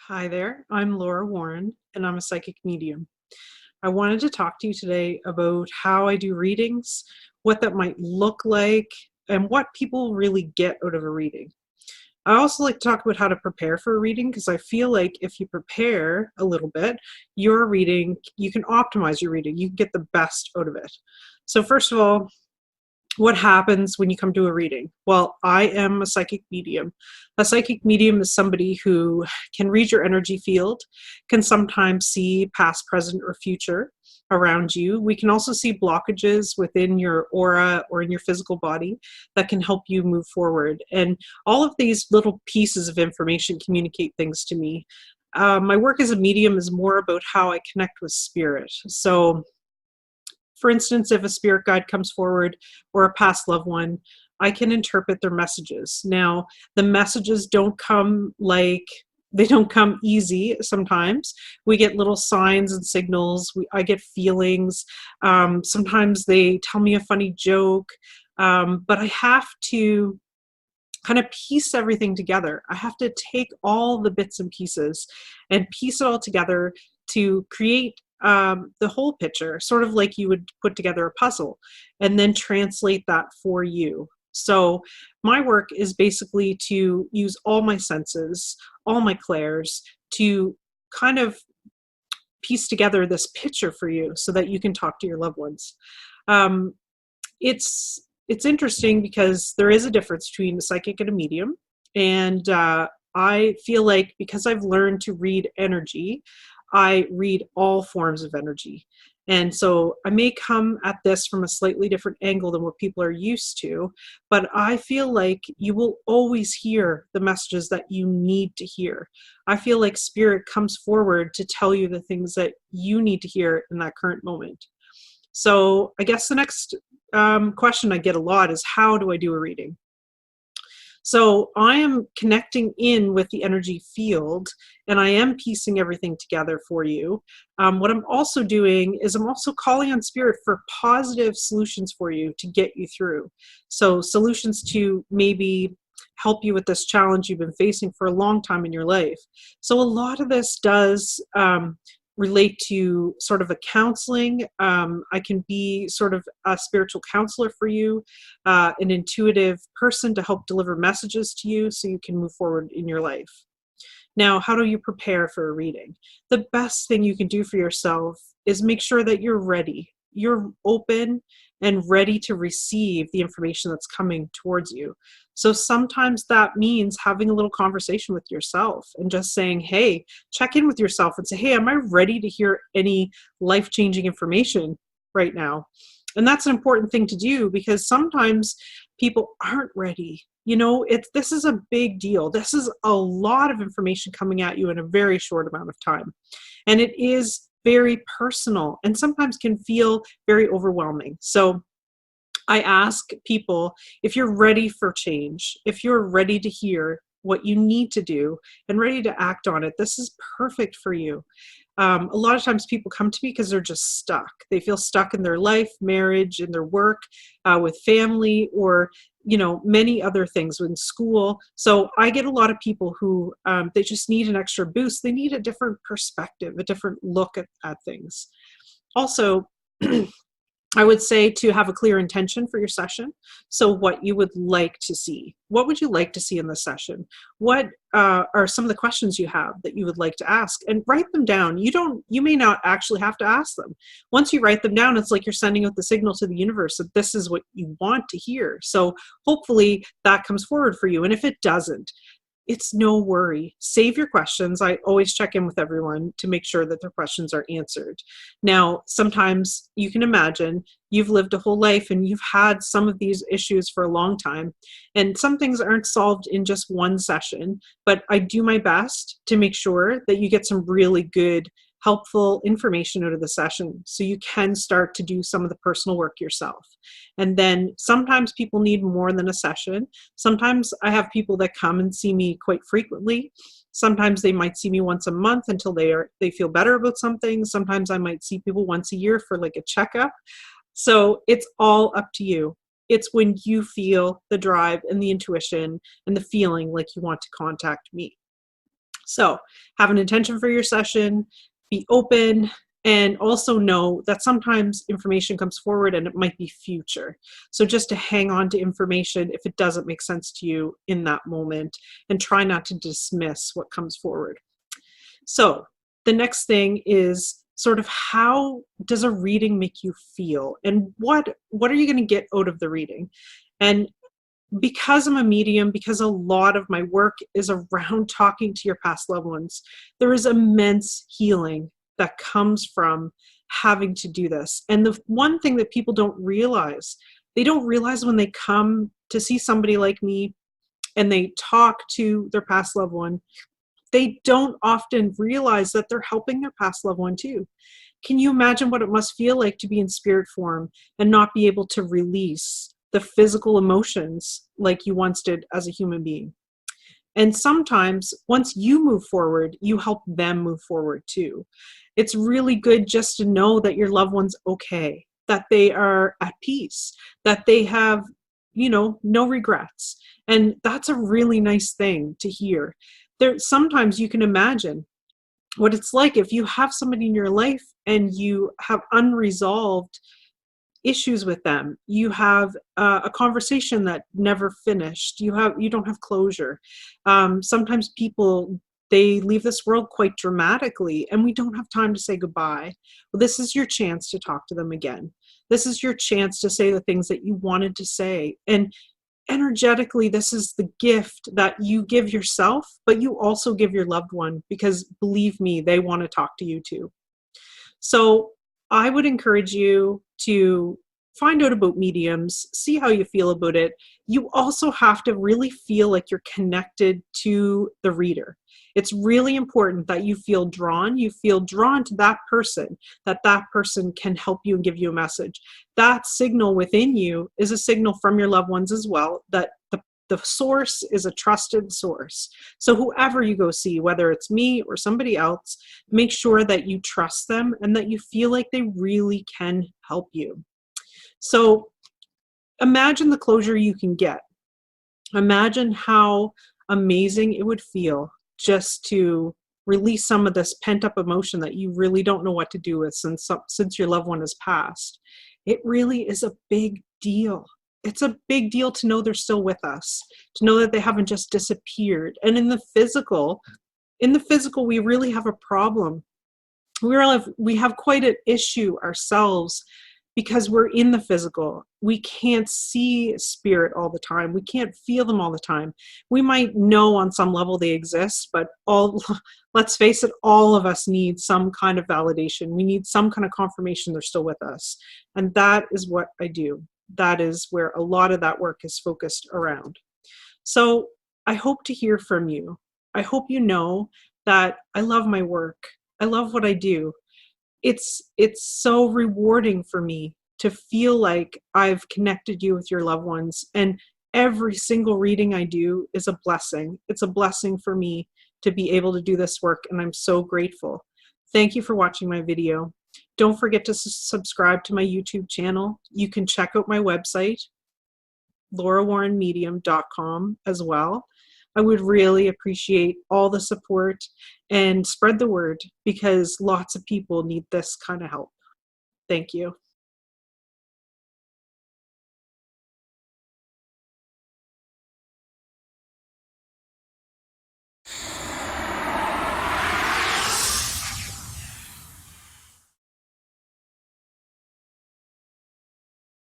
Hi there, I'm Laura Warren, and I'm a psychic medium. I wanted to talk to you today about how I do readings, what that might look like, and what people really get out of a reading. I also like to talk about how to prepare for a reading because I feel like if you prepare a little bit, your reading, you can optimize your reading, you can get the best out of it. So, first of all, what happens when you come to a reading? Well, I am a psychic medium. A psychic medium is somebody who can read your energy field, can sometimes see past, present, or future around you. We can also see blockages within your aura or in your physical body that can help you move forward. And all of these little pieces of information communicate things to me. My work as a medium is more about how I connect with spirit. So, for instance, if a spirit guide comes forward or a past loved one, I can interpret their messages. Now, the messages don't come they don't come easy sometimes. We get little signs and signals. I get feelings. Sometimes they tell me a funny joke, but I have to kind of piece everything together. I have to take all the bits and pieces and piece it all together to create the whole picture, sort of like you would put together a puzzle, and then translate that for you. So, my work is basically to use all my senses, all my clairs, to kind of piece together this picture for you so that you can talk to your loved ones. Um, it's interesting because there is a difference between a psychic and a medium, and I feel like because I've learned to read energy, I read all forms of energy. And so I may come at this from a slightly different angle than what people are used to, but I feel like you will always hear the messages that you need to hear. I feel like spirit comes forward to tell you the things that you need to hear in that current moment. So I guess the next question I get a lot is, how do I do a reading? So I am connecting in with the energy field, and I am piecing everything together for you. What I'm also doing is I'm also calling on spirit for positive solutions for you to get you through. So solutions to maybe help you with this challenge you've been facing for a long time in your life. So a lot of this does relate to sort of a counseling. I can be sort of a spiritual counselor for you, an intuitive person to help deliver messages to you so you can move forward in your life. Now, how do you prepare for a reading? The best thing you can do for yourself is make sure that you're ready. You're open and ready to receive the information that's coming towards you. So sometimes that means having a little conversation with yourself and just saying, hey, check in with yourself and say, hey, am I ready to hear any life changing information right now? And that's an important thing to do because sometimes people aren't ready. This is a big deal. This is a lot of information coming at you in a very short amount of time. And it is very personal and sometimes can feel very overwhelming. So I ask people, if you're ready for change, if you're ready to hear what you need to do and ready to act on it, this is perfect for you. A lot of times people come to me because they're just stuck. They feel stuck in their life, marriage, in their work, with family, or many other things in school. So I get a lot of people who they just need an extra boost. They need a different perspective, a different look at things. Also, I would say to have a clear intention for your session. So what you would like to see. What would you like to see in the session? What are some of the questions you have that you would like to ask? And write them down. You may not actually have to ask them. Once you write them down, it's like you're sending out the signal to the universe that this is what you want to hear. So hopefully that comes forward for you. And if it doesn't, it's no worry. Save your questions. I always check in with everyone to make sure that their questions are answered. Now, sometimes you can imagine you've lived a whole life and you've had some of these issues for a long time, and some things aren't solved in just one session, but I do my best to make sure that you get some really good helpful information out of the session so you can start to do some of the personal work yourself. And then sometimes people need more than a session. Sometimes I have people that come and see me quite frequently. Sometimes they might see me once a month until they feel better about something. Sometimes I might see people once a year for like a checkup. So it's all up to you. It's when you feel the drive and the intuition and the feeling like you want to contact me. So have an intention for your session, be open, and also know that sometimes information comes forward and it might be future. So just to hang on to information if it doesn't make sense to you in that moment, and try not to dismiss what comes forward. So the next thing is sort of, how does a reading make you feel? And what are you going to get out of the reading? And because I'm a medium, because a lot of my work is around talking to your past loved ones, there is immense healing that comes from having to do this. And the one thing that people don't realize, they don't realize when they come to see somebody like me and they talk to their past loved one, they don't often realize that they're helping their past loved one too. Can you imagine what it must feel like to be in spirit form and not be able to release the physical emotions like you once did as a human being? And sometimes once you move forward, you help them move forward too. It's really good just to know that your loved one's okay, that they are at peace, that they have, no regrets. And that's a really nice thing to hear. Sometimes you can imagine what it's like if you have somebody in your life and you have unresolved issues with them. You have a conversation that never finished. You don't have closure. Sometimes people, they leave this world quite dramatically and we don't have time to say goodbye. Well, this is your chance to talk to them again. This is your chance to say the things that you wanted to say. And energetically, this is the gift that you give yourself, but you also give your loved one, because believe me, they want to talk to you too. So I would encourage you to find out about mediums, see how you feel about it. You also have to really feel like you're connected to the reader. It's really important that you feel drawn to that person, that person can help you and give you a message. That signal within you is a signal from your loved ones as well, that the source is a trusted source. So whoever you go see, whether it's me or somebody else, make sure that you trust them and that you feel like they really can help you. So imagine the closure you can get. Imagine how amazing it would feel just to release some of this pent-up emotion that you really don't know what to do with since your loved one has passed. It really is a big deal. It's a big deal to know they're still with us, to know that they haven't just disappeared. And in the physical, we really have a problem. We have quite an issue ourselves, because we're in the physical. We can't see spirit all the time. We can't feel them all the time. We might know on some level they exist, but let's face it, all of us need some kind of validation. We need some kind of confirmation they're still with us. And that is what I do. That is where a lot of that work is focused around. So I hope to hear from you. I hope you know that I love my work. I love what I do. It's so rewarding for me to feel like I've connected you with your loved ones. And every single reading I do is a blessing. It's a blessing for me to be able to do this work, and I'm so grateful. Thank you for watching my video. Don't forget to subscribe to my YouTube channel. You can check out my website, laurawarrenmedium.com, as well. I would really appreciate all the support, and spread the word, because lots of people need this kind of help. Thank you.